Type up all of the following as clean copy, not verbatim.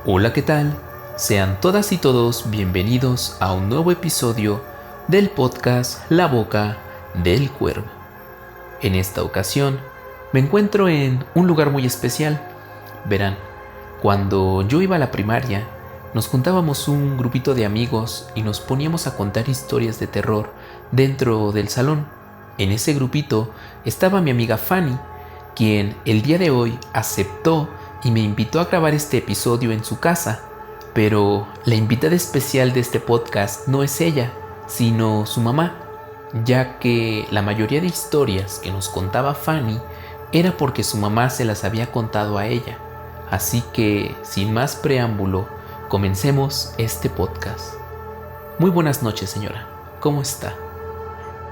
Hola, ¿qué tal? Sean todas y todos bienvenidos a un nuevo episodio del podcast La Boca del Cuervo. En esta ocasión me encuentro en un lugar muy especial. Verán, cuando yo iba a la primaria, nos juntábamos un grupito de amigos y nos poníamos a contar historias de terror dentro del salón. En ese grupito estaba mi amiga Fanny, quien el día de hoy aceptó y me invitó a grabar este episodio en su casa. Pero la invitada especial de este podcast no es ella, sino su mamá, ya que la mayoría de historias que nos contaba Fanny era porque su mamá se las había contado a ella. Así que, sin más preámbulo, comencemos este podcast. Muy buenas noches, señora. ¿Cómo está?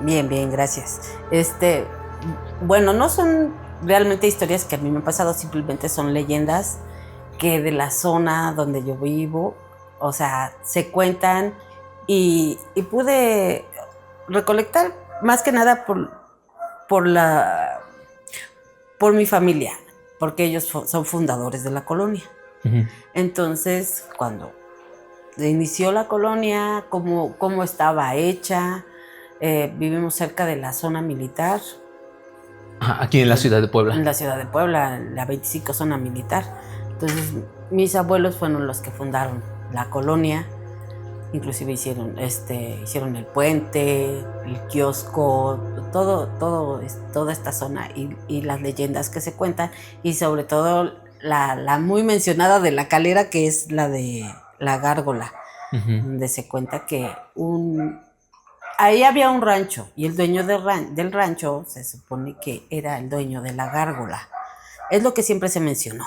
Bien, gracias. Bueno, no son realmente historias que a mí me han pasado, simplemente son leyendas que de la zona donde yo vivo, o sea, se cuentan y pude recolectar más que nada por mi familia, porque ellos son fundadores de la colonia. Entonces, cuando inició la colonia, cómo estaba hecha, vivimos cerca de la zona militar. Aquí en la ciudad de Puebla. En la ciudad de Puebla, la 25 zona militar. Entonces, mis abuelos fueron los que fundaron la colonia. Inclusive hicieron el puente, el kiosco, toda esta zona y las leyendas que se cuentan, y sobre todo la muy mencionada de la calera, que es la de la gárgola, donde se cuenta que ahí había un rancho y el dueño del rancho se supone que era el dueño de la gárgola. Es lo que siempre se mencionó,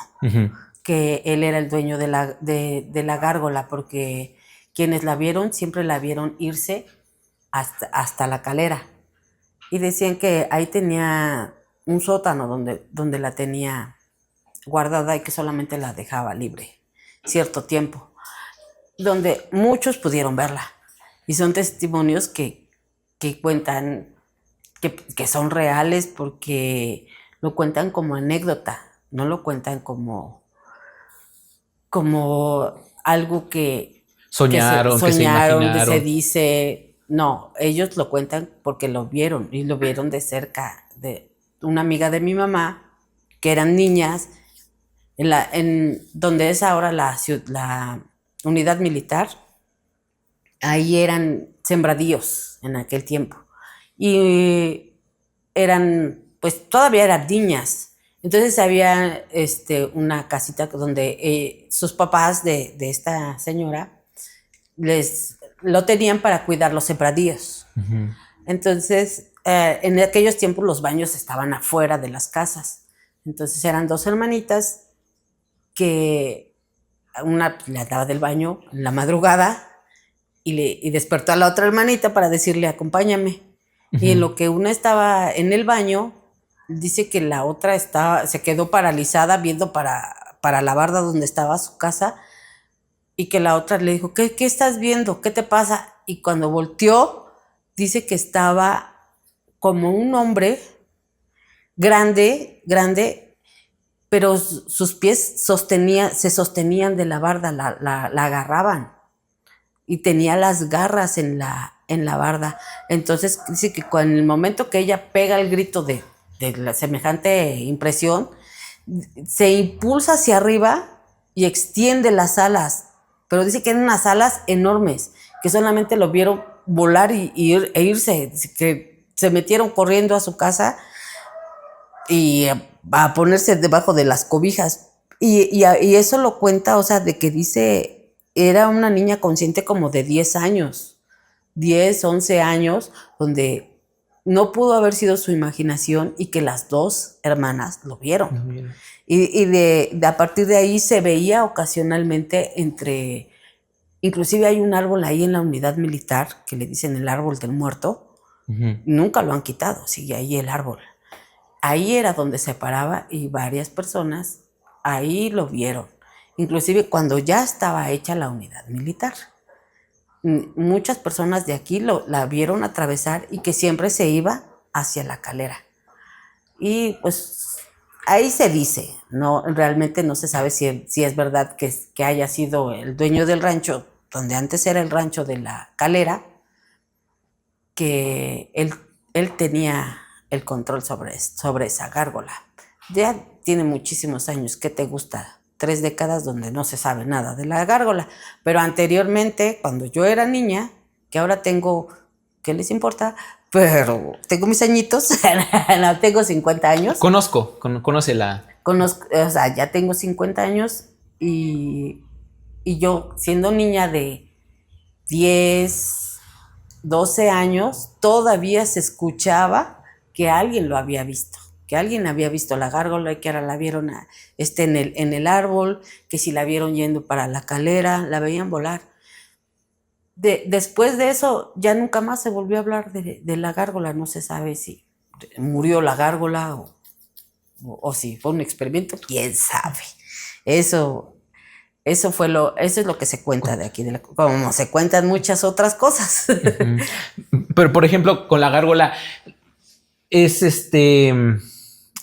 que él era el dueño de la gárgola, porque quienes la vieron siempre la vieron irse hasta la calera. Y decían que ahí tenía un sótano donde la tenía guardada y que solamente la dejaba libre cierto tiempo, donde muchos pudieron verla. Y son testimonios que cuentan que son reales, porque lo cuentan como anécdota, no lo cuentan como algo que Soñaron, que se se imaginaron. dice. No, ellos lo cuentan porque lo vieron, y lo vieron de cerca, de una amiga de mi mamá, que eran niñas, en donde es ahora la unidad militar. Ahí eran sembradíos en aquel tiempo. Y pues todavía eran niñas. Entonces había una casita donde sus papás de esta señora lo tenían para cuidar los sembradíos. Entonces, en aquellos tiempos los baños estaban afuera de las casas. Entonces eran dos hermanitas que una le daba del baño en la madrugada y despertó a la otra hermanita para decirle, acompáñame. Y en lo que una estaba en el baño, dice que la otra se quedó paralizada viendo para la barda donde estaba su casa, y que la otra le dijo, ¿qué estás viendo? ¿Qué te pasa? Y cuando volteó, dice que estaba como un hombre grande, pero sus pies se sostenían de la barda, la agarraban, y tenía las garras en la barda. Entonces dice que en el momento que ella pega el grito de la semejante impresión, se impulsa hacia arriba y extiende las alas, pero dice que eran unas alas enormes, que solamente lo vieron volar e irse, que se metieron corriendo a su casa y a ponerse debajo de las cobijas. Y eso lo cuenta, o sea, de que dice, era una niña consciente como de 10 años, 10, 11 años, donde no pudo haber sido su imaginación, y que las dos hermanas lo vieron. Y a partir de ahí se veía ocasionalmente inclusive hay un árbol ahí en la unidad militar que le dicen el árbol del muerto. Nunca lo han quitado, sigue ahí el árbol. Ahí era donde se paraba, y varias personas ahí lo vieron, inclusive cuando ya estaba hecha la unidad militar. Muchas personas de aquí la vieron atravesar, y que siempre se iba hacia la calera. Y pues ahí se dice, no, realmente no se sabe si es verdad que haya sido el dueño del rancho, donde antes era el rancho de la Calera, que él tenía el control sobre esa gárgola. Ya tiene muchísimos años, ¿qué te gusta? 3 décadas donde no se sabe nada de la gárgola, pero anteriormente, cuando yo era niña, que ahora tengo, ¿qué les importa? Pero tengo mis añitos, no, tengo 50 años. Conoce la... Conozco, o sea, ya tengo 50 años y yo siendo niña de 10, 12 años, todavía se escuchaba que alguien lo había visto, que alguien había visto la gárgola y que ahora la vieron en el árbol, que si la vieron yendo para la calera, la veían volar. Después de eso, ya nunca más se volvió a hablar de la gárgola, no se sabe si murió la gárgola o si fue un experimento, quién sabe. Eso es lo que se cuenta de aquí, como se cuentan muchas otras cosas. Pero, por ejemplo, con la gárgola,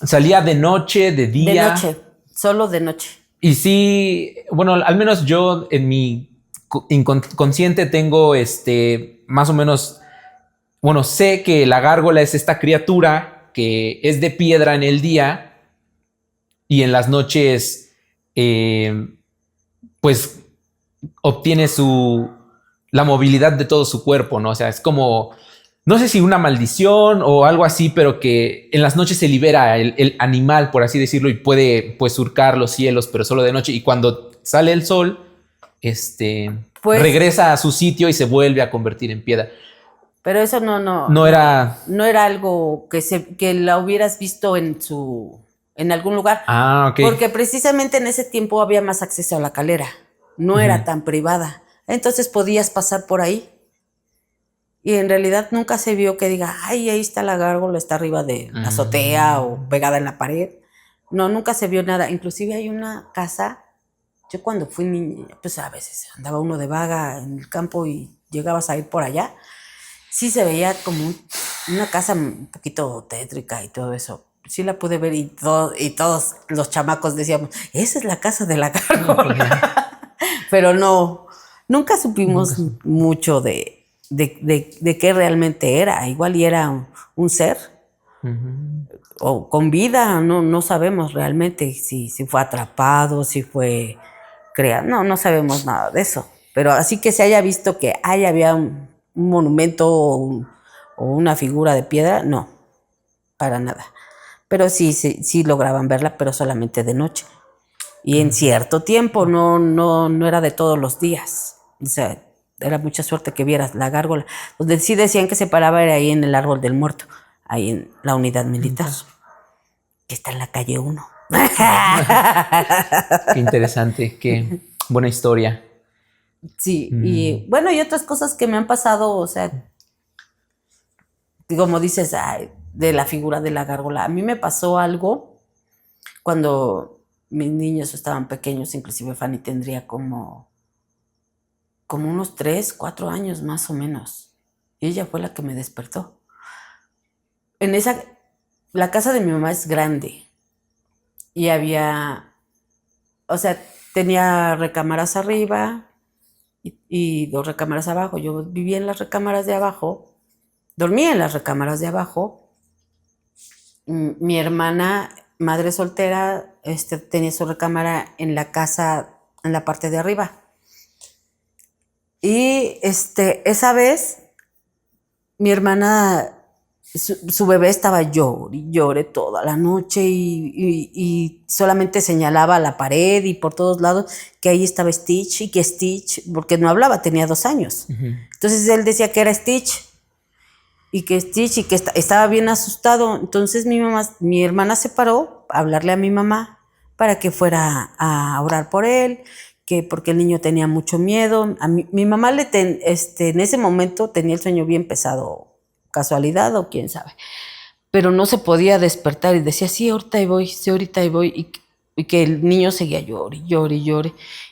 salía de noche, de día. De noche, solo de noche. Y sí, bueno, al menos yo en mi inconsciente tengo más o menos, bueno, sé que la gárgola es esta criatura que es de piedra en el día y en las noches, pues obtiene la movilidad de todo su cuerpo, ¿no? O sea, es como, no sé si una maldición o algo así, pero que en las noches se libera el animal, por así decirlo, y puede pues surcar los cielos, pero solo de noche. Y cuando sale el sol, pues, regresa a su sitio y se vuelve a convertir en piedra. Pero eso no era algo que la hubieras visto en algún lugar. Ah, ok. Porque precisamente en ese tiempo había más acceso a la calera. No era tan privada. Entonces podías pasar por ahí. Y en realidad nunca se vio que diga, ay, ahí está la gárgola, está arriba de la azotea o pegada en la pared. No, nunca se vio nada. Inclusive hay una casa, yo cuando fui niña, pues a veces andaba uno de vaga en el campo y llegabas a ir por allá. Sí se veía como una casa un poquito tétrica y todo eso. Sí la pude ver y todos los chamacos decíamos, esa es la casa de la gárgola. Pero no, nunca supimos mucho de qué realmente era. Igual y era un ser o con vida, no sabemos realmente si fue atrapado, si fue creado. No sabemos nada de eso. Pero así que se haya visto que había un monumento o una figura de piedra, no, para nada. Pero sí lograban verla, pero solamente de noche. Y en cierto tiempo, no era de todos los días. O sea, era mucha suerte que vieras la gárgola. Donde sí decían que se paraba era ahí en el Árbol del Muerto, ahí en la unidad militar, que está en la calle 1. Qué interesante, qué buena historia. Sí, y bueno, y otras cosas que me han pasado, o sea, como dices, de la figura de la gárgola. A mí me pasó algo cuando mis niños estaban pequeños, inclusive Fanny tendría como unos 3, 4 años más o menos. Y ella fue la que me despertó. La casa de mi mamá es grande y o sea, tenía recámaras arriba y 2 recámaras abajo. Yo vivía en las recámaras de abajo, dormía en las recámaras de abajo. Mi hermana, madre soltera, tenía su recámara en la casa, en la parte de arriba. Y esa vez, mi hermana, su bebé estaba llore toda la noche y solamente señalaba a la pared y por todos lados que ahí estaba Stitch y que Stitch, porque no hablaba, tenía 2 años. Entonces él decía que era Stitch y que Stitch y que estaba bien asustado. Entonces mi hermana se paró a hablarle a mi mamá para que fuera a orar por él, porque el niño tenía mucho miedo. Mi mamá en ese momento tenía el sueño bien pesado, casualidad o quién sabe, pero no se podía despertar y decía, sí, ahorita ahí voy, y que el niño seguía llore.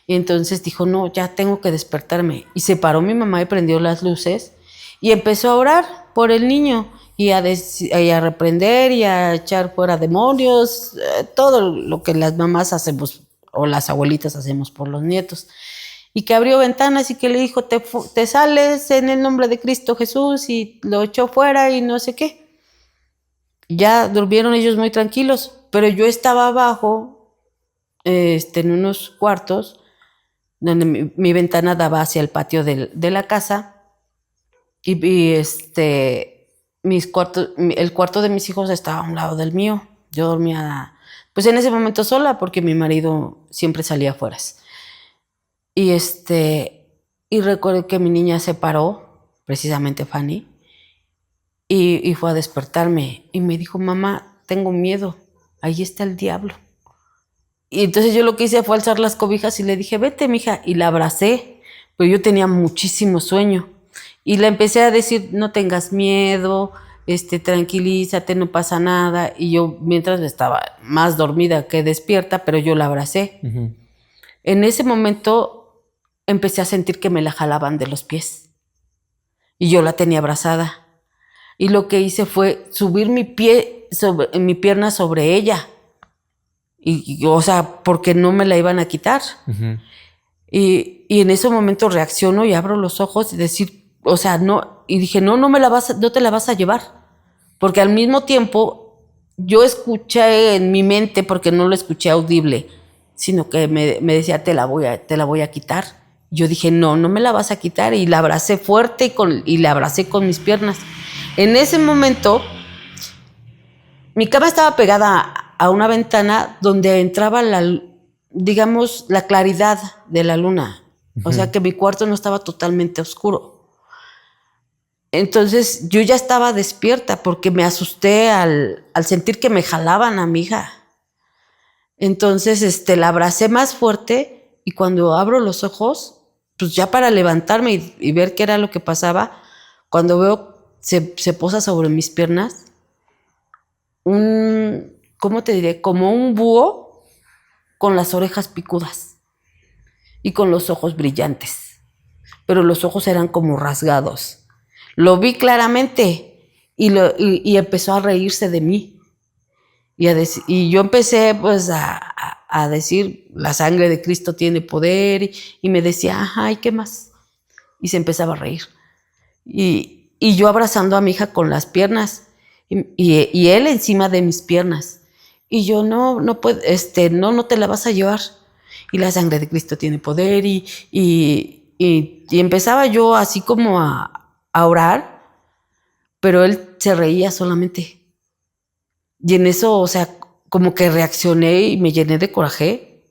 Y entonces dijo, no, ya tengo que despertarme. Y se paró mi mamá y prendió las luces y empezó a orar por el niño. y a reprender y a echar fuera demonios, todo lo que las mamás hacemos o las abuelitas hacemos por los nietos. Y que abrió ventanas y que le dijo, te sales en el nombre de Cristo Jesús, y lo echó fuera y no sé qué. Ya durmieron ellos muy tranquilos, pero yo estaba abajo, en unos cuartos, donde mi ventana daba hacia el patio de la casa, y el cuarto de mis hijos estaba a un lado del mío. Yo dormía, pues en ese momento sola, porque mi marido siempre salía afuera. Y recuerdo que mi niña se paró, precisamente Fanny, y fue a despertarme y me dijo, mamá, tengo miedo, ahí está el diablo. Y entonces yo lo que hice fue alzar las cobijas y le dije, vete, mija, y la abracé, pero yo tenía muchísimo sueño. Y le empecé a decir, no tengas miedo, tranquilízate, no pasa nada. Y yo, mientras estaba más dormida que despierta, pero yo la abracé. Uh-huh. En ese momento empecé a sentir que me la jalaban de los pies. Y yo la tenía abrazada. Y lo que hice fue subir mi pierna sobre ella. O sea, porque no me la iban a quitar. Uh-huh. Y en ese momento reacciono y abro los ojos y decir, o sea, no, y dije, no te la vas a llevar. Porque al mismo tiempo yo escuché en mi mente, porque no lo escuché audible, sino que me decía, te la voy a quitar. Yo dije, no me la vas a quitar, y la abracé fuerte y la abracé con mis piernas. En ese momento, mi cama estaba pegada a una ventana donde entraba la claridad de la luna. Uh-huh. O sea que mi cuarto no estaba totalmente oscuro. Entonces yo ya estaba despierta porque me asusté al sentir que me jalaban a mi hija. Entonces la abracé más fuerte, y cuando abro los ojos, pues ya para levantarme y ver qué era lo que pasaba, cuando veo se posa sobre mis piernas ¿cómo te diré? Como un búho con las orejas picudas y con los ojos brillantes, pero los ojos eran como rasgados. Lo vi claramente y empezó a reírse de mí. Y yo empecé pues a decir, la sangre de Cristo tiene poder, y me decía, ajá, ¿y qué más? Y se empezaba a reír. Y yo abrazando a mi hija con las piernas, y él encima de mis piernas. Y yo, no puedo, no te la vas a llevar. Y la sangre de Cristo tiene poder, y empezaba yo así como a orar, pero él se reía solamente. Y en eso, o sea, como que reaccioné y me llené de coraje,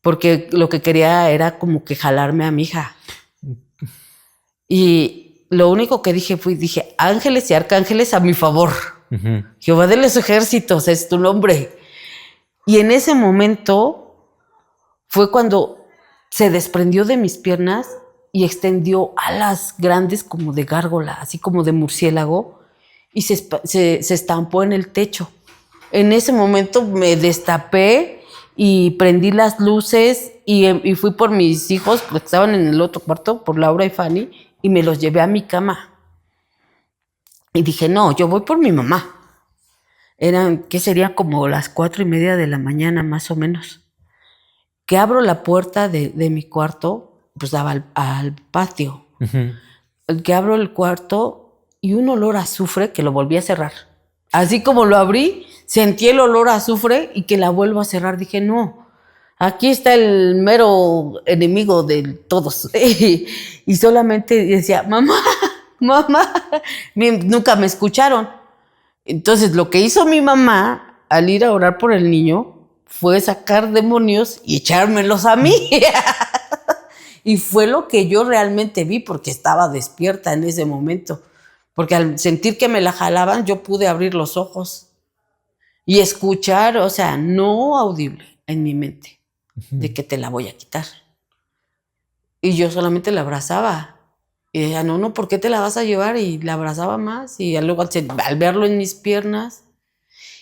porque lo que quería era como que jalarme a mi hija. Y lo único que dije, ángeles y arcángeles a mi favor. Uh-huh. Jehová de los ejércitos es tu nombre. Y en ese momento fue cuando se desprendió de mis piernas y extendió alas grandes como de gárgola, así como de murciélago, y se estampó en el techo. En ese momento me destapé y prendí las luces y fui por mis hijos, porque estaban en el otro cuarto, por Laura y Fanny, y me los llevé a mi cama. Y dije, no, yo voy por mi mamá. Serían como las 4:30 de la mañana, más o menos. Que abro la puerta de mi cuarto, pues daba al patio. Uh-huh. Que abro el cuarto y un olor a azufre que lo volví a cerrar. Así como lo abrí, sentí el olor a azufre y que la vuelvo a cerrar. Dije, no, aquí está el mero enemigo de todos. Y solamente decía, mamá, nunca me escucharon. Entonces lo que hizo mi mamá al ir a orar por el niño fue sacar demonios y echármelos a mí. Y fue lo que yo realmente vi, porque estaba despierta en ese momento. Porque al sentir que me la jalaban, yo pude abrir los ojos y escuchar, o sea, no audible en mi mente, uh-huh, de que te la voy a quitar. Y yo solamente la abrazaba. Y decía, no, ¿por qué te la vas a llevar? Y la abrazaba más. Y luego al verlo en mis piernas.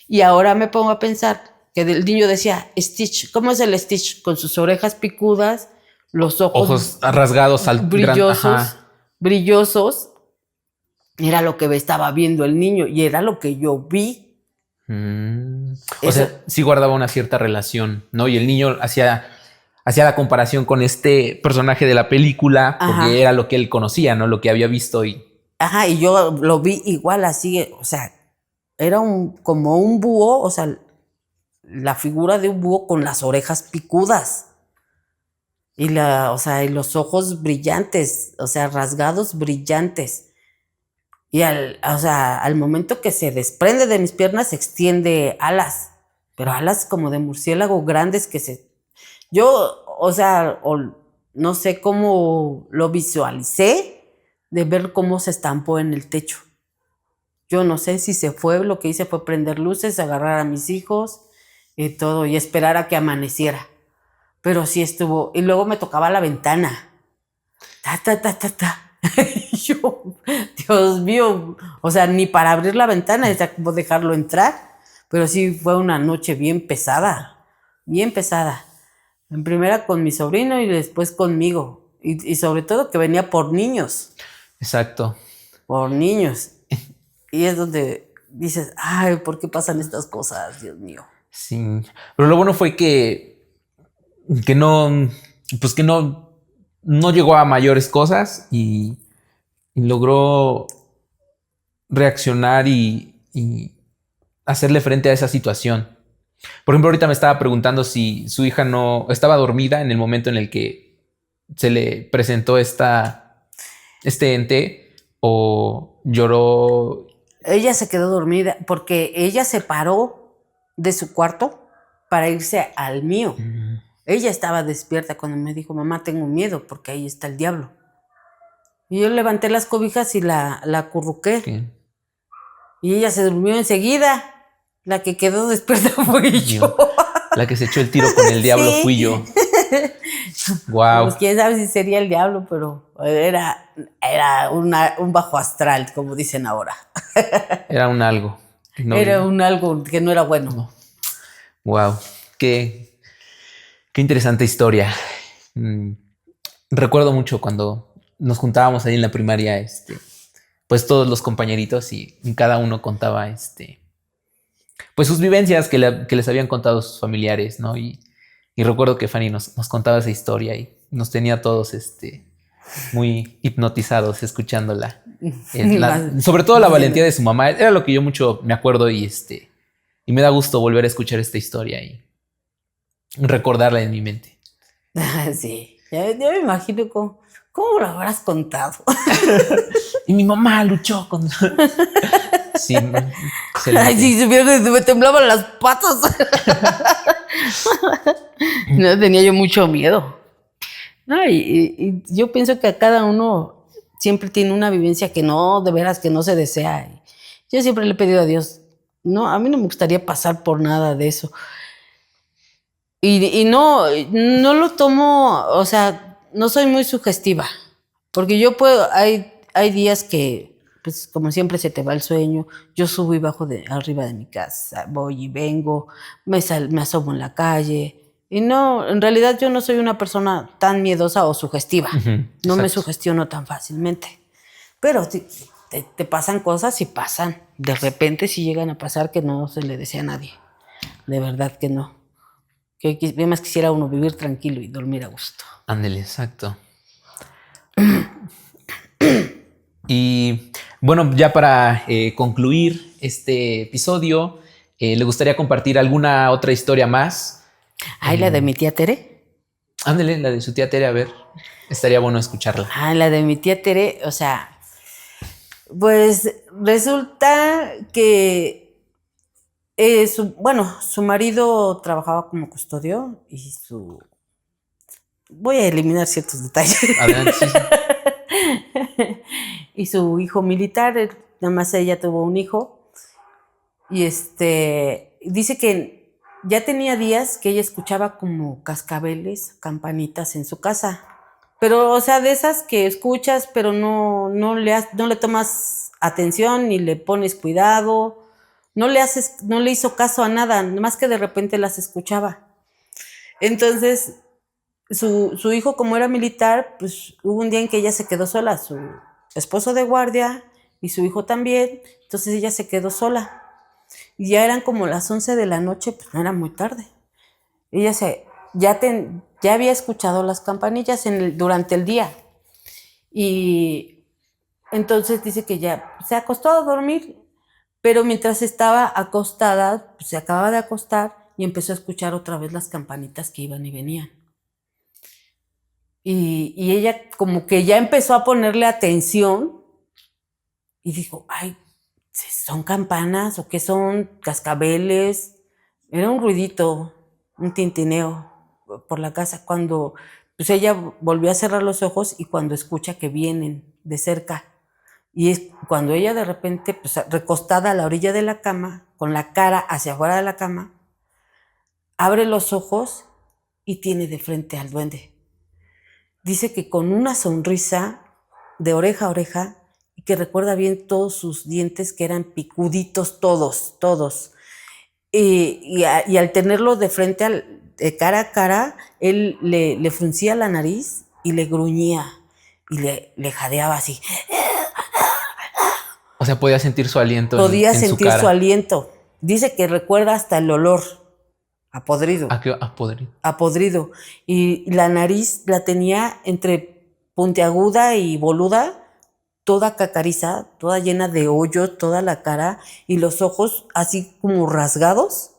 Y ahora me pongo a pensar que el niño decía, Stitch, ¿cómo es el Stitch? Con sus orejas picudas, los ojos rasgados, brillosos. Era lo que estaba viendo el niño y era lo que yo vi. O sea, sí guardaba una cierta relación, ¿no? Y el niño hacía la comparación con este personaje de la película porque Ajá. era lo que él conocía, ¿no? Lo que había visto y... Ajá, y yo lo vi igual así, o sea, era como un búho, o sea, la figura de un búho con las orejas picudas y o sea, y los ojos brillantes, o sea, rasgados brillantes. Y o sea, al momento que se desprende de mis piernas se extiende alas, pero alas como de murciélago grandes yo, o sea, no sé cómo lo visualicé de ver cómo se estampó en el techo. Yo no sé si se fue, lo que hice fue prender luces, agarrar a mis hijos y todo, y esperar a que amaneciera. Pero sí estuvo, y luego me tocaba la ventana. Ta, ta, ta, ta, ta. Y yo, Dios mío, o sea, ni para abrir la ventana, es como dejarlo entrar. Pero sí fue una noche bien pesada, bien pesada. En primera con mi sobrino y después conmigo. Y sobre todo que venía por niños. Exacto. Por niños. Y es donde dices, ay, ¿por qué pasan estas cosas, Dios mío? Sí. Pero lo bueno fue que no, pues que no llegó a mayores cosas y logró reaccionar y hacerle frente a esa situación. Por ejemplo, ahorita me estaba preguntando si su hija no estaba dormida en el momento en el que se le presentó este ente o lloró. Ella se quedó dormida porque ella se paró de su cuarto para irse al mío. Ella estaba despierta cuando me dijo, mamá, tengo miedo porque ahí está el diablo. Y yo levanté las cobijas y la acurruqué. ¿Qué? Y ella se durmió enseguida. La que quedó despierta fui yo. La que se echó el tiro con el diablo Sí. fui yo. Wow. Pues quién sabe si sería el diablo, pero era un bajo astral, como dicen ahora. Era un algo. No, era un algo que no era bueno. No. Wow. Qué interesante historia. Recuerdo mucho cuando nos juntábamos ahí en la primaria, pues todos los compañeritos y cada uno contaba pues sus vivencias que les habían contado sus familiares, ¿no? Y recuerdo que Fanny nos contaba esa historia y nos tenía todos muy hipnotizados escuchándola. Sobre todo la valentía de su mamá, era lo que yo mucho me acuerdo y me da gusto volver a escuchar esta historia y recordarla en mi mente. Sí, yo me imagino cómo lo habrás contado. Y mi mamá luchó con... Sí, ay, sí, me temblaban las patas. No, tenía yo mucho miedo. No, y yo pienso que a cada uno siempre tiene una vivencia que no, de veras, que no se desea. Yo siempre le he pedido a Dios, no, a mí no me gustaría pasar por nada de eso. Y no lo tomo, o sea, no soy muy sugestiva, porque yo puedo, hay días que, pues como siempre se te va el sueño, yo subo y bajo arriba de mi casa, voy y vengo, me asomo en la calle, y no, en realidad yo no soy una persona tan miedosa o sugestiva, no me sugestiono tan fácilmente, pero te pasan cosas y pasan, de repente sí llegan a pasar que no se le desea a nadie, de verdad que no. Que más quisiera uno vivir tranquilo y dormir a gusto. Ándale, exacto. Y bueno, ya para concluir este episodio, ¿le gustaría compartir alguna otra historia más? Ay, la de mi tía Tere. Ándale, la de su tía Tere, a ver, estaría bueno escucharla. Ah, la de mi tía Tere, o sea, pues resulta que su marido trabajaba como custodio y voy a eliminar ciertos detalles. Adelante, sí. Y su hijo militar, nada más ella tuvo un hijo. Y dice que ya tenía días que ella escuchaba como cascabeles, campanitas en su casa. Pero, o sea, de esas que escuchas, pero no le tomas atención ni le pones cuidado. No le hizo caso a nada, más que de repente las escuchaba. Entonces, su hijo, como era militar, pues hubo un día en que ella se quedó sola, su esposo de guardia y su hijo también. Entonces ella se quedó sola. Y ya eran como las 11 de la noche, pues no era muy tarde. Ella ya había escuchado las campanillas durante el día. Y entonces dice que ya se acostó a dormir, pero mientras estaba acostada, pues se acababa de acostar y empezó a escuchar otra vez las campanitas que iban y venían. Y ella como que ya empezó a ponerle atención y dijo, ay, ¿son campanas o qué son? ¿Cascabeles? Era un ruidito, un tintineo por la casa. Cuando pues ella volvió a cerrar los ojos y cuando escucha que vienen de cerca. Y es cuando ella de repente, pues recostada a la orilla de la cama, con la cara hacia afuera de la cama, abre los ojos y tiene de frente al duende. Dice que con una sonrisa de oreja a oreja y que recuerda bien todos sus dientes que eran picuditos todos. Y al tenerlo de frente, de cara a cara, él le fruncía la nariz y le gruñía y le jadeaba así. O sea, podía sentir su aliento Podía en su sentir cara. su aliento. Dice que recuerda hasta el olor a podrido. A podrido. A podrido. Y la nariz la tenía entre puntiaguda y boluda, toda cacariza, toda llena de hoyos, toda la cara, y los ojos así como rasgados.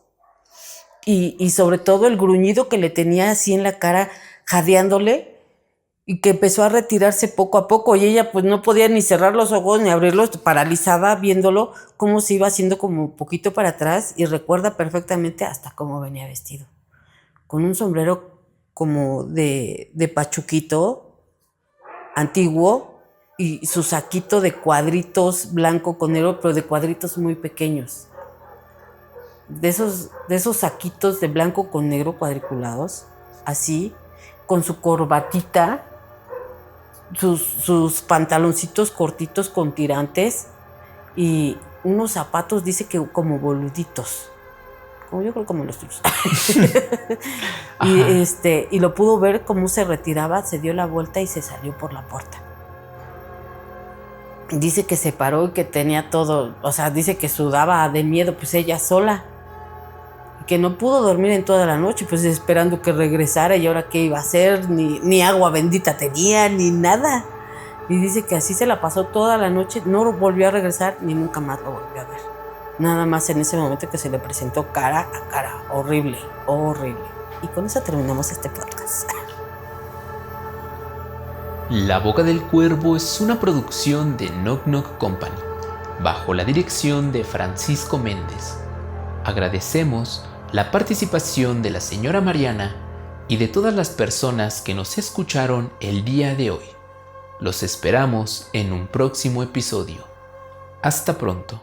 Y sobre todo el gruñido que le tenía así en la cara, jadeándole, y que empezó a retirarse poco a poco, y ella pues no podía ni cerrar los ojos ni abrirlos, paralizada viéndolo, cómo se iba haciendo como un poquito para atrás, y recuerda perfectamente hasta cómo venía vestido, con un sombrero como de pachuquito antiguo, y su saquito de cuadritos blanco con negro, pero de cuadritos muy pequeños, de esos saquitos de blanco con negro cuadriculados, así, con su corbatita, sus pantaloncitos cortitos con tirantes y unos zapatos, dice que como boluditos, como yo creo como los tuyos. Y lo pudo ver cómo se retiraba, se dio la vuelta y se salió por la puerta. Dice que se paró y que tenía todo, o sea, dice que sudaba de miedo, pues ella sola, que no pudo dormir en toda la noche, pues esperando que regresara, y ahora qué iba a hacer, ni agua bendita tenía, ni nada. Y dice que así se la pasó toda la noche, no volvió a regresar, ni nunca más lo volvió a ver. Nada más en ese momento que se le presentó cara a cara, horrible. Y con eso terminamos este podcast. La Boca del Cuervo es una producción de Knock Knock Company, bajo la dirección de Francisco Méndez. Agradecemos la participación de la señora Mariana y de todas las personas que nos escucharon el día de hoy. Los esperamos en un próximo episodio. Hasta pronto.